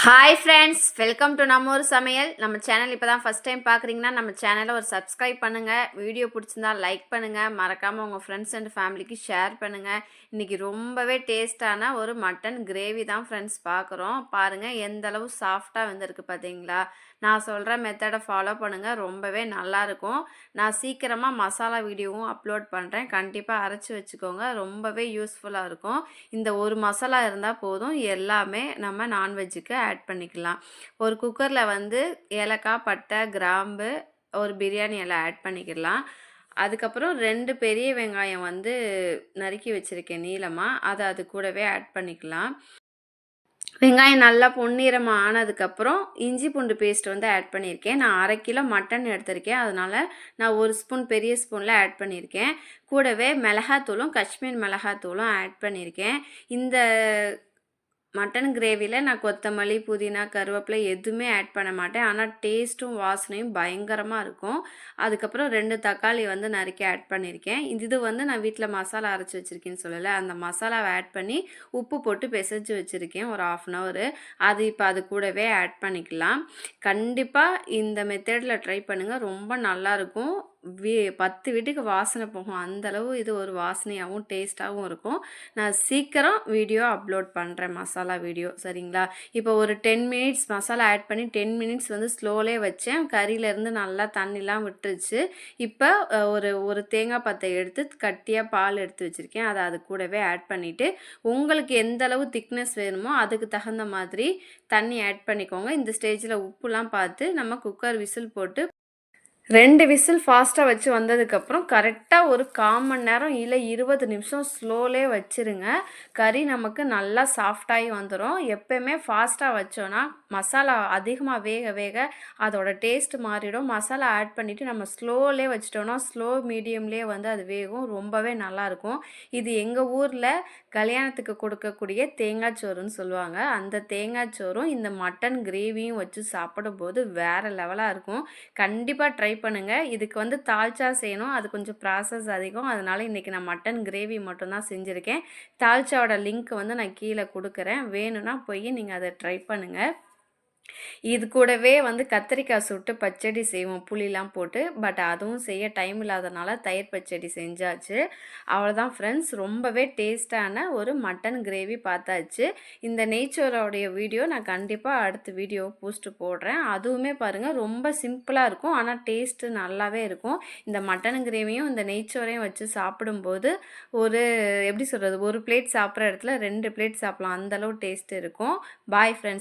Hi friends, welcome to நம்ம ஒரு சமையல். நம்ம சேனல் இப்போ தான் ஃபஸ்ட் டைம் பார்க்குறீங்கன்னா நம்ம சேனலை ஒரு சப்ஸ்கிரைப் பண்ணுங்கள். வீடியோ பிடிச்சிருந்தா லைக் பண்ணுங்கள். மறக்காமல் உங்கள் ஃப்ரெண்ட்ஸ் அண்ட் ஃபேமிலிக்கு ஷேர் பண்ணுங்கள். இன்றைக்கி ரொம்பவே டேஸ்ட்டான ஒரு மட்டன் கிரேவி தான் ஃப்ரெண்ட்ஸ் பார்க்குறோம். பாருங்கள் எந்த அளவு சாஃப்டாக வந்திருக்கு பார்த்தீங்களா. நான் சொல்கிற மெத்தடை ஃபாலோ பண்ணுங்கள், ரொம்பவே நல்லாயிருக்கும். நான் சீக்கிரமாக மசாலா வீடியோவும் அப்லோட் பண்ணுறேன். கண்டிப்பாக அரைச்சி வச்சுக்கோங்க, ரொம்பவே யூஸ்ஃபுல்லாக இருக்கும். இந்த ஒரு மசாலா இருந்தால் போதும், எல்லாமே நம்ம நான்வெஜ்ஜுக்கு ஆட் பண்ணிக்கலாம். ஒரு குக்கரில் வந்து ஏலக்காய், பட்டை, கிராம்பு, ஒரு பிரியாணி எல்லாம் ஆட் பண்ணிக்கலாம். அதுக்கப்புறம் 2 பெரிய வெங்காயம் வந்து நறுக்கி வச்சுருக்கேன் நீளமாக, அதை அது கூடவே ஆட் பண்ணிக்கலாம். வெங்காயம் நல்லா பொன்னிறமாக ஆனதுக்கப்புறம் இஞ்சி பூண்டு பேஸ்ட் வந்து ஆட் பண்ணியிருக்கேன். நான் 1/2 கிலோ மட்டன் எடுத்திருக்கேன், அதனால் நான் 1 ஸ்பூன் பெரிய ஸ்பூனில் ஆட் பண்ணியிருக்கேன். கூடவே மிளகாத்தூளும் காஷ்மீர் மிளகாத்தூளும் ஆட் பண்ணியிருக்கேன். இந்த மட்டன் கிரேவியில் நான் கொத்தமல்லி, புதினா, கருவேப்பிலை எதுவுமே ஆட் பண்ண மாட்டேன். ஆனால் டேஸ்ட்டும் வாசனையும் பயங்கரமாக இருக்கும். அதுக்கப்புறம் 2 தக்காளி வந்து நறுக்கி ஆட் பண்ணியிருக்கேன். இது வந்து நான் வீட்டில் மசாலா அரைச்சி வச்சுருக்கேன்னு சொல்லலை, அந்த மசாலாவை ஆட் பண்ணி உப்பு போட்டு பிசைஞ்சு வச்சுருக்கேன் ஒரு 1/2 hour. அது கூடவே ஆட் பண்ணிக்கலாம். கண்டிப்பாக இந்த மெத்தடில் ட்ரை பண்ணுங்கள், ரொம்ப நல்லாயிருக்கும். 10 வீட்டுக்கு வாசனை போகும், அந்தளவு இது ஒரு வாசனையாகவும் டேஸ்ட்டாகவும் இருக்கும். நான் சீக்கிரம் வீடியோ அப்லோட் பண்ணுறேன், மசாலா வீடியோ, சரிங்களா. இப்போ ஒரு 10 மினிட்ஸ் மசாலா ஆட் பண்ணி 10 மினிட்ஸ் வந்து ஸ்லோலே வச்சேன். கறியிலேருந்து நல்லா தண்ணிலாம் விட்டுருச்சு. இப்போ ஒரு தேங்காய் பத்தை எடுத்து கட்டியாக பால் எடுத்து வச்சுருக்கேன், அதை அது கூடவே ஆட் பண்ணிவிட்டு உங்களுக்கு எந்த அளவு திக்னஸ் வேணுமோ அதுக்கு தகுந்த மாதிரி தண்ணி ஆட் பண்ணிக்கோங்க. இந்த ஸ்டேஜில் உப்புலாம் பார்த்து நம்ம குக்கர் விசில் போட்டு 2 விசில் ஃபாஸ்ட்டாக வச்சு வந்ததுக்கப்புறம் கரெக்டாக ஒரு 1/4 மணி நேரம் இல்லை 20 நிமிஷம் ஸ்லோலே வச்சுருங்க. கறி நமக்கு நல்லா சாஃப்டாகி வந்துடும். எப்போயுமே ஃபாஸ்ட்டாக வச்சோன்னா மசாலா அதிகமாக வேக வேக அதோட டேஸ்ட் மாறிடும். மசாலா ஆட் பண்ணிவிட்டு நம்ம ஸ்லோலே வச்சிட்டோன்னா ஸ்லோ மீடியம்லேயே வந்து அது வேகும், ரொம்பவே நல்லாயிருக்கும். இது எங்கள் ஊரில் கல்யாணத்துக்கு கொடுக்கக்கூடிய தேங்காய் சோறுன்னு சொல்லுவாங்க. அந்த தேங்காய் சோறும் இந்த மட்டன் கிரேவியும் வச்சு சாப்பிடும்போது வேறு லெவலாக இருக்கும். கண்டிப்பாக ட்ரை பண்ணுங்கள். இதுக்கு வந்து தால்ச்சா செய்யணும், அது கொஞ்சம் ப்ராசஸ் அதிகம். அதனால் இன்றைக்கி நான் மட்டன் கிரேவி மட்டும்தான் செஞ்சுருக்கேன். தால்ச்சாவோட லிங்க் வந்து நான் கீழே கொடுக்குறேன், வேணும்னா போய் நீங்கள் அதை ட்ரை பண்ணுங்கள். இது கூடவே வந்து கத்திரிக்காய் சுட்டு பச்சடி செய்வோம் புளிலாம் போட்டு, பட் அதுவும் செய்ய டைம் இல்லாதனால தயிர் பச்சடி செஞ்சாச்சு. அவ்வளோதான் ஃப்ரெண்ட்ஸ், ரொம்பவே டேஸ்டான ஒரு மட்டன் கிரேவி பார்த்தாச்சு. இந்த நெய்ச்சோரோடைய வீடியோ நான் கண்டிப்பாக அடுத்த வீடியோ போஸ்ட்டு போடுறேன். அதுவுமே பாருங்கள், ரொம்ப சிம்பிளாக இருக்கும், ஆனால் டேஸ்ட்டு நல்லாவே இருக்கும். இந்த மட்டன் கிரேவியும் இந்த நெய்ச்சோரையும் வச்சு சாப்பிடும்போது எப்படி சொல்கிறது, ஒரு பிளேட் சாப்பிட்ற இடத்துல 2 பிளேட் சாப்பிட்லாம், அந்தளவு டேஸ்ட் இருக்கும். Bye friends.